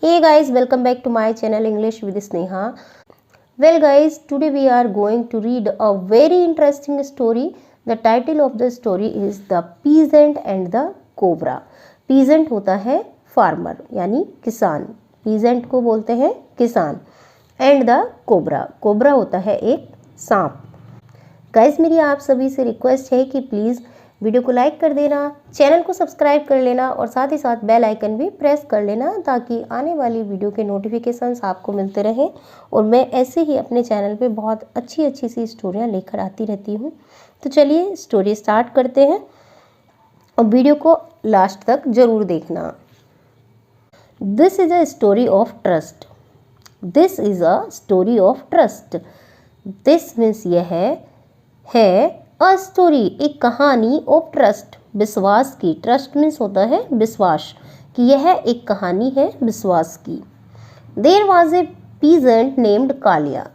Hey guys, welcome back to my channel English with Sneha. Well guys, today we are going to read a very interesting story. The title of the story is The Peasant and the Cobra. Peasant होता है farmer यानी किसान, peasant को बोलते हैं किसान, and the cobra, cobra होता है एक सांप. गाइज मेरी आप सभी से रिक्वेस्ट है कि प्लीज़ वीडियो को लाइक कर देना, चैनल को सब्सक्राइब कर लेना और साथ ही साथ बेल आइकन भी प्रेस कर लेना ताकि आने वाली वीडियो के नोटिफिकेशंस आपको मिलते रहें. और मैं ऐसे ही अपने चैनल पे बहुत अच्छी अच्छी सी स्टोरियाँ लेकर आती रहती हूँ. तो चलिए स्टोरी स्टार्ट करते हैं और वीडियो को लास्ट तक ज़रूर देखना. This is a story of trust. This is a story of trust. This means यह है अ स्टोरी, एक कहानी ऑफ ट्रस्ट, विश्वास की. ट्रस्ट मीन्स होता है विश्वास, कि यह एक कहानी है विश्वास की. There was a peasant named Kalia.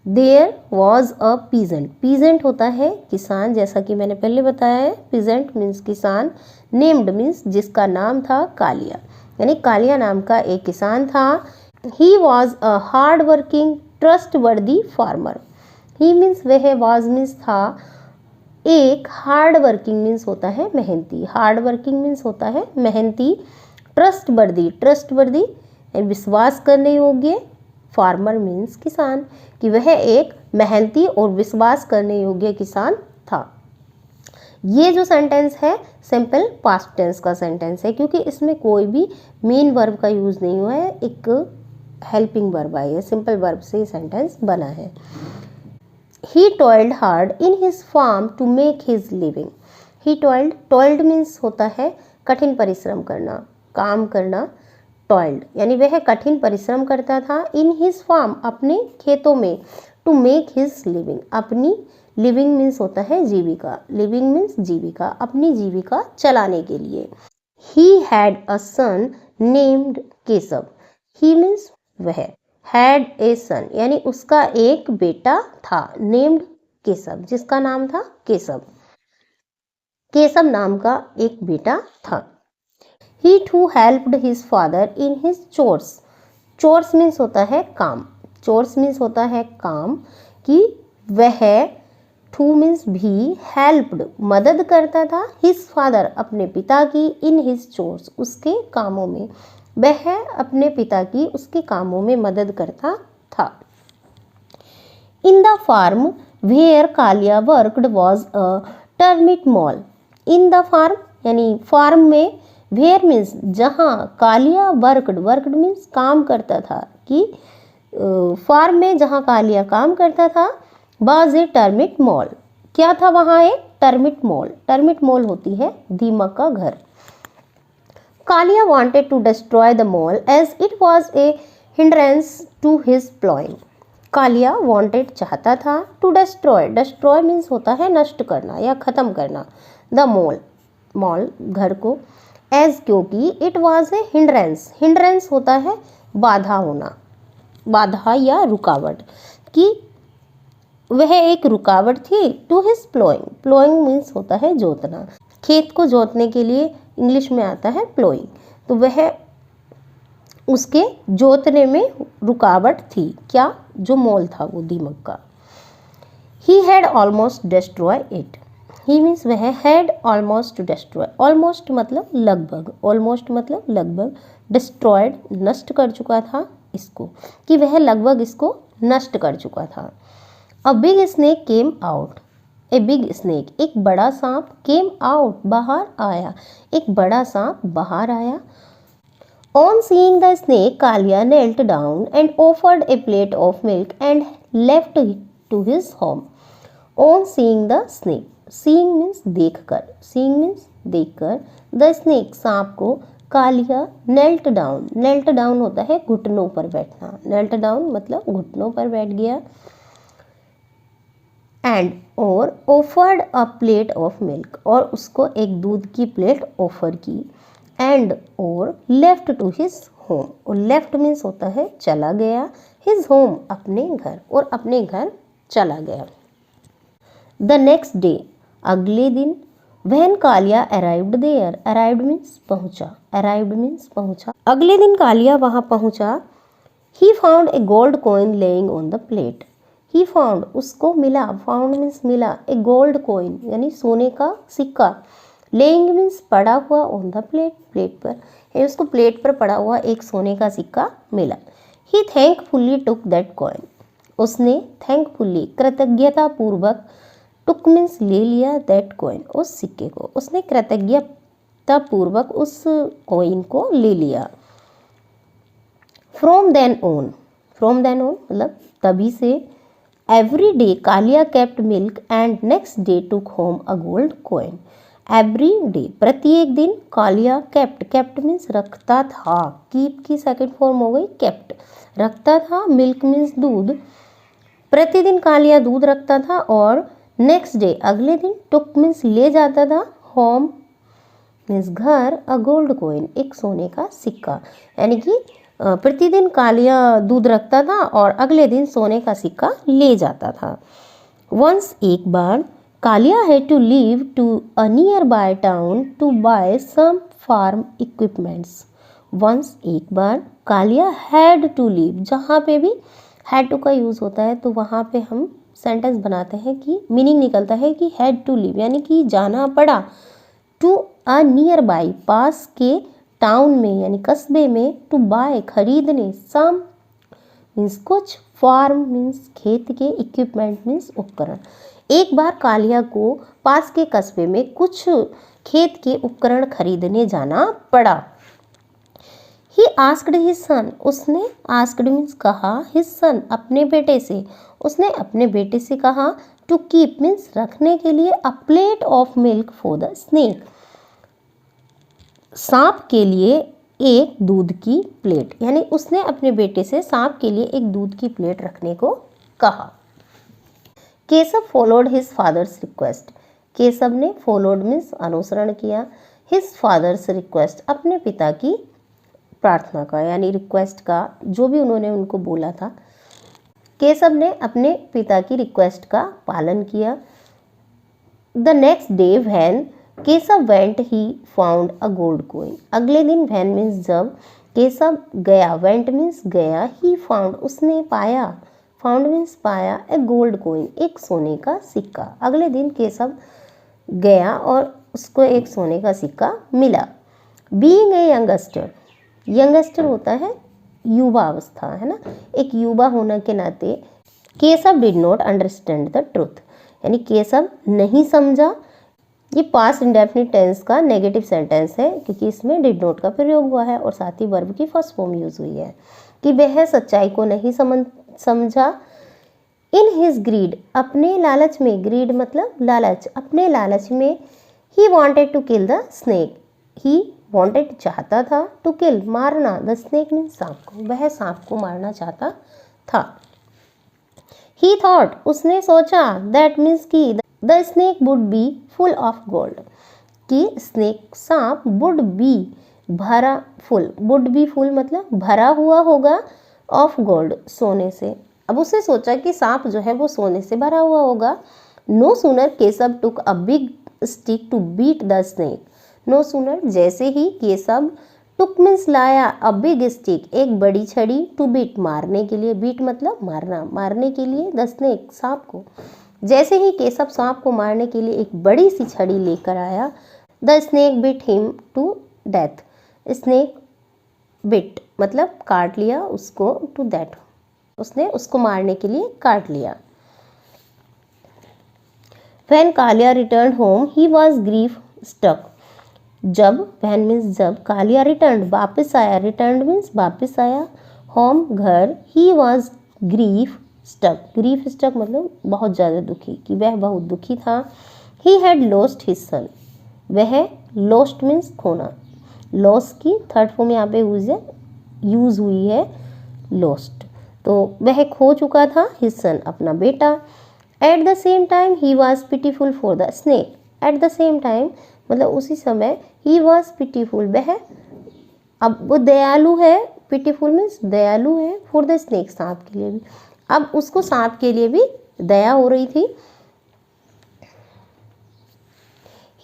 There was a peasant. Peasant होता है किसान, जैसा कि मैंने पहले बताया है. पीजेंट मीन्स किसान, नेम्ड मीन्स जिसका नाम था कालिया, यानी कालिया नाम का एक किसान था. He was a hard working trust वर्दी फार्मर. ही मीन्स वह, वाज मीन्स था, एक हार्ड वर्किंग मीन्स होता है मेहनती, हार्ड वर्किंग मीन्स होता है मेहनती, ट्रस्ट वर्दी, ट्रस्ट वर्दी विश्वास करने योग्य, फार्मर मीन्स किसान, कि वह एक मेहनती और विश्वास करने योग्य किसान था. ये जो सेंटेंस है सिंपल पास्ट टेंस का सेंटेंस है, क्योंकि इसमें कोई भी मेन वर्ब का यूज़ नहीं हुआ है, एक हेल्पिंग वर्ब आई है, सिंपल वर्ब से ये सेंटेंस बना है. He toiled hard in his farm to make his living. He toiled means होता है कठिन परिश्रम करना, काम करना. toiled यानी वह कठिन परिश्रम करता था. in his farm अपने खेतों में. to make his living, अपनी living means होता है जीविका, living means जीविका, अपनी जीविका चलाने के लिए. he had a son named Keshav. he means वह, हैड ए सन यानी उसका एक बेटा था, नेम्ड केशव, जिसका नाम था केशव. केशव नाम का एक बेटा था. He too helped his father in his chores. Chores means होता है काम, चोर्स मीन्स होता है काम, कि वह, टू मीन्स भी, हेल्प्ड मदद करता था, हिज फादर अपने पिता की, इन हिज चोर्स उसके कामों में, वह अपने पिता की उसके कामों में मदद करता था. In the farm where Kalia worked was a termite mound. In the farm यानी फार्म में, वेयर मीन्स जहाँ, कालिया वर्कड, वर्कड मीन्स काम करता था, कि फार्म में जहाँ कालिया काम करता था, वॉज ए टर्मिट मॉल. क्या था वहाँ? एक टर्मिट मॉल. टर्मिट मॉल होती है दीमक का घर. Kalia wanted to destroy the mole as it was a hindrance to his plowing. Kalia wanted चाहता था, to destroy, destroy means होता है नष्ट करना या ख़त्म करना, the mole, mole घर को, as क्योंकि it was a hindrance, hindrance होता है बाधा होना, बाधा या रुकावट, कि वह एक रुकावट थी. to his plowing, plowing means होता है जोतना, खेत को जोतने के लिए इंग्लिश में आता है प्लोइंग, तो वह उसके जोतने में रुकावट थी. क्या? जो मोल था वो दीमक का. He had almost destroy it. He means वह हैड ऑलमोस्ट डिस्ट्रॉय, ऑलमोस्ट मतलब लगभग, ऑलमोस्ट मतलब लगभग, डिस्ट्रॉयड नष्ट कर चुका था इसको, कि वह लगभग इसको नष्ट कर चुका था. A big snake came out. A big snake एक बड़ा सांप, केम आउट बाहर आया, एक बड़ा सांप बाहर आया. On seeing the snake Kalia knelt down and offered a plate of milk and left to his home. On seeing the snake, seeing means देखकर, सीइंग मीन्स देखकर, द स्नेक सांप को, Kalia knelt down, knelt down होता है घुटनों पर बैठना, knelt down मतलब घुटनों पर बैठ गया. एंड और offered a plate of milk, और उसको एक दूध की प्लेट ऑफर की. एंड और लेफ्ट टू हिज होम, और लेफ्ट मीन्स होता है चला गया, हिज होम अपने घर, और अपने घर चला गया. द नेक्स्ट डे अगले दिन, When Kalia arrived there, arrived means पहुंचा, अराइव्ड मीन्स पहुंचा। अगले दिन कालिया वहां पहुंचा। He found a gold coin lying on the plate. He found उसको मिला, फाउंड मीन्स मिला, ए गोल्ड कॉइन यानी सोने का सिक्का, लेइंग मीन्स पड़ा हुआ, ऑन द प्लेट प्लेट पर, यानी उसको प्लेट पर पड़ा हुआ एक सोने का सिक्का मिला। ही थैंकफुली टुक दैट कॉइन, उसने थैंकफुली कृतज्ञता पूर्वक, टुक मीन्स ले लिया, दैट कॉइन उस सिक्के को, उसने कृतज्ञता पूर्वक उस कॉइन को ले लिया। From then on, from then on मतलब तभी से, every day Kalia kept milk and next day took home a gold coin. Every day प्रत्येक दिन, कालिया केप्ट, केप्ट मीन्स रखता था, कीप की सेकंड फॉर्म हो गई केप्ट, रखता था, मिल्क मीन्स दूध, प्रतिदिन कालिया दूध रखता था, और नेक्स्ट डे अगले दिन, टुक मीन्स ले जाता था, होम मीन्स घर, अ गोल्ड कॉइन एक सोने का सिक्का, यानी कि प्रतिदिन कालिया दूध रखता था और अगले दिन सोने का सिक्का ले जाता था। वंस एक बार, Kaliya had to leave to a nearby town to buy some farm equipments. Once एक बार, कालिया हैड टू लीव, जहाँ पे भी हैड टू का यूज़ होता है तो वहाँ पे हम सेंटेंस बनाते हैं कि मीनिंग निकलता है कि हैड टू लीव यानी कि जाना पड़ा, टू अ नियर बाय पास के, टाउन में यानी कस्बे में, टू बाय खरीदने, सम मीन्स कुछ, फार्म मीन्स खेत के, इक्विपमेंट मीन्स उपकरण। एक बार कालिया को पास के कस्बे में कुछ खेत के उपकरण खरीदने जाना पड़ा। ही आस्क्ड हिज सन, उसने आस्क्ड मीन्स कहा, हिज सन अपने बेटे से, उसने अपने बेटे से कहा, टू कीप मीन्स रखने के लिए, अ plate of milk for the snake, सांप के लिए एक दूध की प्लेट, यानी उसने अपने बेटे से सांप के लिए एक दूध की प्लेट रखने को कहा। Keshav followed his father's request, Keshav ने फॉलोड मीन्स अनुसरण किया, हिज फादर्स रिक्वेस्ट अपने पिता की प्रार्थना का, यानी रिक्वेस्ट का, जो भी उन्होंने उनको बोला था, केशव ने अपने पिता की रिक्वेस्ट का पालन किया। The next day when Keshav went he found a gold coin, अगले दिन व्हेन मीन्स जब, केशव गया, वेंट मीन्स गया, ही फाउंड उसने पाया, फाउंड मीन्स पाया, ए गोल्ड कॉइन एक सोने का सिक्का, अगले दिन केशव गया और उसको एक सोने का सिक्का मिला। बीइंग ए यंगस्टर, यंगस्टर होता है युवा अवस्था, है ना, एक युवा होने के नाते, Keshav did not understand the truth, यानी केशव नहीं समझा। ये पास्ट इंडेफिनिट टेंस का नेगेटिव सेंटेंस है क्योंकि इसमें डिड नॉट का प्रयोग हुआ है और साथ ही वर्ब की फर्स्ट फॉर्म यूज हुई है, कि वह सच्चाई को नहीं समझा। इन हिज ग्रीड, अपने लालच में, ग्रीड मतलब लालच, अपने लालच में, he wanted to kill the snake, he wanted चाहता था, टू किल मारना, द स्नेक मीन सांप को, वह सांप को मारना चाहता था। ही थॉट उसने सोचा, दैट मीन्स की, the snake would be full of gold, कि स्नेक सांप वुड बी भरा, फुल, वुड बी फुल मतलब भरा हुआ होगा, ऑफ गोल्ड सोने से। अब उसने सोचा कि सांप जो है वो सोने से भरा हुआ होगा। No sooner Keshav took a big stick to beat the snake, no sooner जैसे ही केशव, टुक मीन्स लाया, अ बिग स्टिक एक बड़ी छड़ी, टू बीट मारने के लिए, बीट मतलब मारना, मारने के लिए, द स्नेक सांप को, जैसे ही केशव सांप को मारने के लिए एक बड़ी सी छड़ी लेकर आया, the snake bit him to death, snake bit मतलब काट लिया उसको, टू डेथ उसने उसको मारने के लिए काट लिया। When Kalia return home he was grief struck, जब, व्हेन मीन्स जब, कालिया रिटर्न वापस आया, रिटर्न मीन्स वापस आया, होम घर, he was grief struck, grief struck मतलब बहुत ज़्यादा दुखी, कि वह बहुत दुखी था। He had lost his son, वह, लॉस्ट मीन्स खोना, लॉस की थर्ड फॉर्म यहाँ पे यूज हुई है लॉस्ट, तो वह खो चुका था, हिज सन अपना बेटा। At the same time he was pitiful for the snake, at the same time मतलब उसी समय, ही वॉज पिटीफुल वह, अब वो दयालु है, पिटीफुल मीन्स दयालु है, फॉर द स्नेक सांप के लिए भी, अब उसको सांप के लिए भी दया हो रही थी।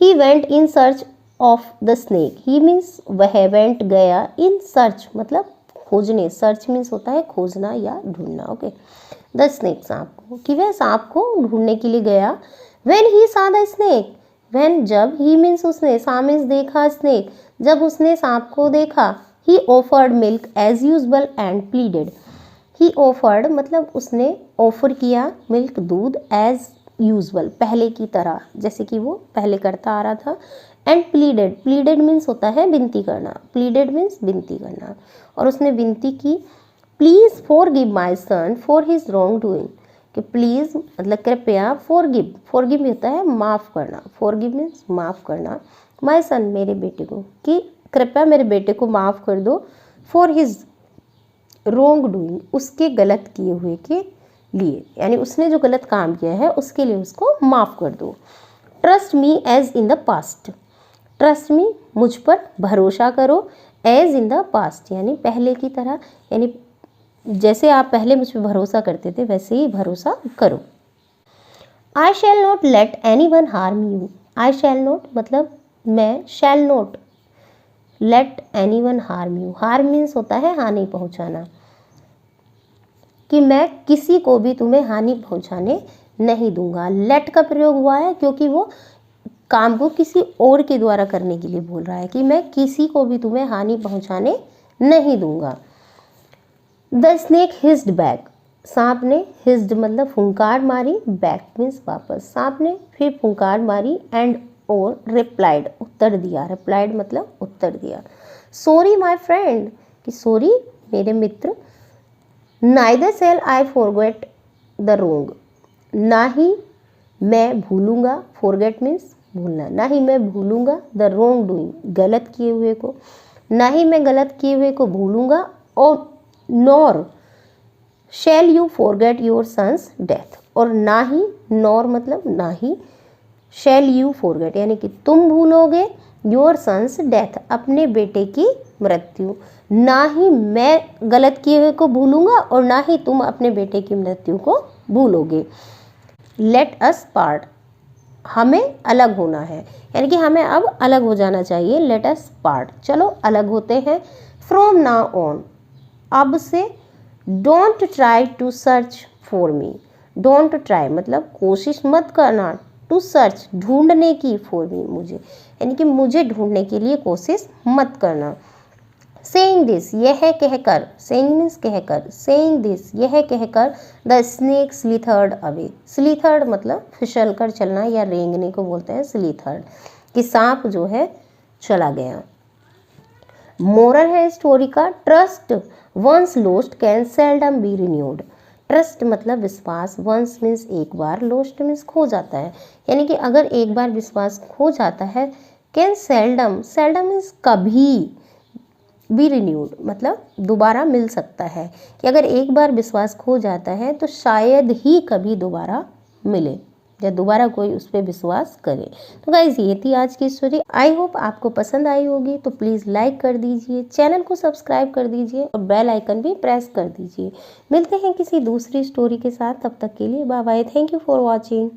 He went in search of the snake, he means वह वेंट गया, इन सर्च मतलब खोजने, सर्च मीन्स होता है खोजना या ढूंढना, ओके। द स्नेक सांप को, कि वह सांप को ढूंढने के लिए गया। व्हेन ही सा द स्नेक, व्हेन जब, ही मीन्स उसने, सा मीन्स देखा, स्नेक जब उसने सांप को देखा। He offered milk as usual and pleaded, he offered मतलब उसने ऑफर किया, मिल्क दूध, एज यूजुअल पहले की तरह, जैसे कि वो पहले करता आ रहा था। एंड प्लीडेड, प्लीडेड मीन्स होता है विनती करना, प्लीडेड मीन्स विनती करना, और उसने विनती की, please forgive my son for his wrong doing, कि प्लीज़ मतलब कृपया, फॉरगिव, फॉरगिव होता है माफ़ करना, फॉरगिव मीन्स माफ़ करना, माय सन मेरे बेटे को, कि कृपया मेरे बेटे को माफ़ कर दो, फॉर हिज रॉन्ग डूइंग उसके गलत किए हुए के लिए, यानी उसने जो गलत काम किया है उसके लिए उसको माफ़ कर दो। Trust me as in the past, trust me मुझ पर भरोसा करो, एज इन द पास्ट यानी पहले की तरह, यानी जैसे आप पहले मुझ पर भरोसा करते थे वैसे ही भरोसा करो। I shall not let anyone harm you, I shall not मतलब मैं, shall not let anyone harm you, harm means होता है हानि पहुंचाना, कि मैं किसी को भी तुम्हें हानि पहुंचाने नहीं दूंगा। लेट का प्रयोग हुआ है क्योंकि वो काम को किसी और के द्वारा करने के लिए बोल रहा है, कि मैं किसी को भी तुम्हें हानि पहुंचाने नहीं दूंगा। द स्नेक हिस्ड बैक, सांप ने, हिस्ड मतलब फुंकार मारी, बैक मीन्स वापस, सांप ने फिर फुंकार मारी, एंड और रिप्लाइड उत्तर दिया, रिप्लाइड मतलब उत्तर दिया। सॉरी माय फ्रेंड, कि सॉरी मेरे मित्र। Neither shall I forget the wrong, ना ही मैं भूलूंगा, फॉरगेट मीन्स भूलना, ना ही मैं भूलूंगा, द रोंग डूइंग गलत किए हुए को, ना ही मैं गलत किए हुए को भूलूंगा, और nor shall you forget your son's death, और ना ही, नॉर मतलब ना ही, शैल यू फॉरगेट यानी कि तुम भूलोगे, योर सन्स डेथ अपने बेटे की मृत्यु, ना ही मैं गलत किए हुए को भूलूंगा और ना ही तुम अपने बेटे की मृत्यु को भूलोगे। लेट अस पार्ट, हमें अलग होना है, यानी कि हमें अब अलग हो जाना चाहिए। लेट अस पार्ट, चलो अलग होते हैं। फ्रॉम नाउ ऑन, अब से। Don't try to search for me, don't try मतलब कोशिश मत करना, टू सर्च ढूंढने की, फॉर मी मुझे, यानी कि मुझे ढूंढने के लिए कोशिश मत करना। सेइंग दिस यह कहकर, सेइंग मीन्स कहकर, सेइंग दिस यह कहकर, द स्नेक स्लिथर्ड अवे, स्लिथर्ड मतलब फिसल कर चलना या रेंगने को बोलते हैं स्लिथर्ड, कि सांप जो है चला गया। मोरल है स्टोरी का, trust once lost can seldom be renewed, trust मतलब विश्वास, वंस मीन्स एक बार, लोस्ट मीन्स खो जाता है, यानी कि अगर एक बार विश्वास खो जाता है, कैन सेल्डम, सेल्डम मीन्स कभी, बी रिन्यूड मतलब दोबारा मिल सकता है, कि अगर एक बार विश्वास खो जाता है तो शायद ही कभी दोबारा मिले या दोबारा कोई उस पर विश्वास करे। तो गाइज ये थी आज की स्टोरी, आई होप आपको पसंद आई होगी, तो प्लीज़ लाइक कर दीजिए, चैनल को सब्सक्राइब कर दीजिए और बेल आइकन भी प्रेस कर दीजिए। मिलते हैं किसी दूसरी स्टोरी के साथ, तब तक के लिए bye bye, thank you for watching.